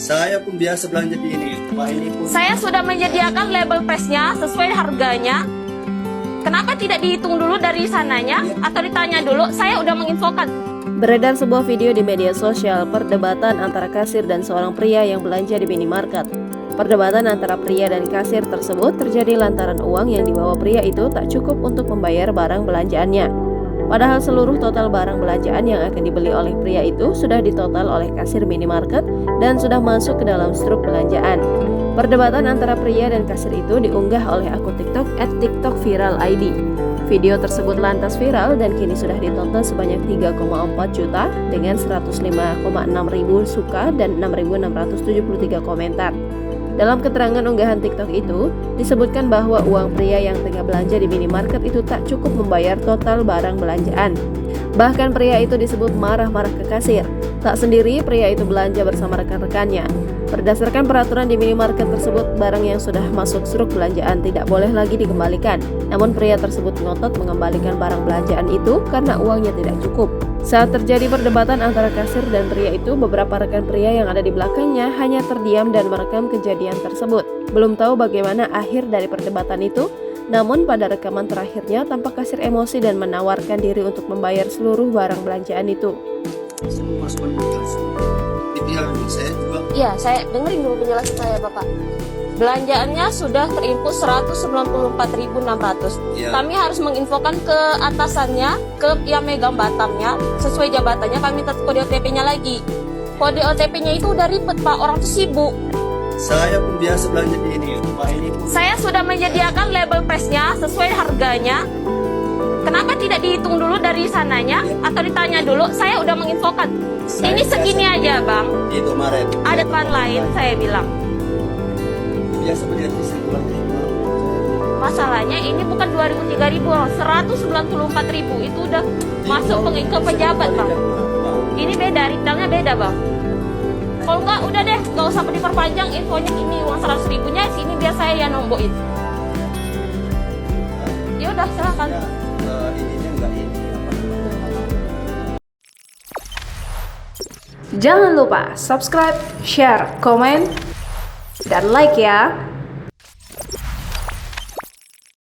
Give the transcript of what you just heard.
Saya pun biasa belanja di ini. Pak ini pun. Saya sudah menyediakan label price-nya sesuai harganya. Kenapa tidak dihitung dulu dari sananya atau ditanya dulu? Saya udah menginfokan. Beredar sebuah video di media sosial perdebatan antara kasir dan seorang pria yang belanja di minimarket. Perdebatan antara pria dan kasir tersebut terjadi lantaran uang yang dibawa pria itu tak cukup untuk membayar barang belanjaannya. Padahal seluruh total barang belanjaan yang akan dibeli oleh pria itu sudah ditotal oleh kasir minimarket dan sudah masuk ke dalam struk belanjaan. Perdebatan antara pria dan kasir itu diunggah oleh akun TikTok @TikTokViralID. Video tersebut lantas viral dan kini sudah ditonton sebanyak 3,4 juta dengan 105,6 ribu suka dan 6.673 komentar. Dalam keterangan unggahan TikTok itu, disebutkan bahwa uang pria yang tengah belanja di minimarket itu tak cukup membayar total barang belanjaan. Bahkan pria itu disebut marah-marah ke kasir. Tak sendiri, pria itu belanja bersama rekan-rekannya. Berdasarkan peraturan di minimarket tersebut, barang yang sudah masuk struk belanjaan tidak boleh lagi dikembalikan. Namun pria tersebut ngotot mengembalikan barang belanjaan itu karena uangnya tidak cukup. Saat terjadi perdebatan antara kasir dan pria itu, beberapa rekan pria yang ada di belakangnya hanya terdiam dan merekam kejadian tersebut. Belum tahu bagaimana akhir dari perdebatan itu, namun pada rekaman terakhirnya tampak kasir emosi dan menawarkan diri untuk membayar seluruh barang belanjaan itu. Iya, saya dengerin dulu penjelasan saya, Bapak. Belanjaannya sudah terinput 194.600. Ya. Kami harus menginfokan ke atasannya, ke yang megang Batamnya, sesuai jabatannya. Kami minta kode OTP-nya lagi. Kode OTP-nya itu udah ribet, Pak. Orang tuh sibuk. Saya pun biasa belanja di ini. Pak ini pun. Saya sudah menyediakan label price-nya sesuai harganya. Kenapa tidak dihitung dulu dari sananya atau ditanya dulu? Saya udah menginfokan. Ini segini aja, Bang. Itu Maret. Ada teman lain, saya bilang. Biasa beli di sini. Masalahnya ini bukan 2.000-3.000, 194.000 itu udah masuk ke pejabat, Bang. Ini beda, retailnya beda, Bang. Kalau enggak, udah deh, nggak usah diperpanjang infonya. Ini uang 100.000-nya sini biar saya yang nombokin. Ya udah, silakan. Ininya enggak ini. Jangan lupa subscribe, share, komen, dan like ya.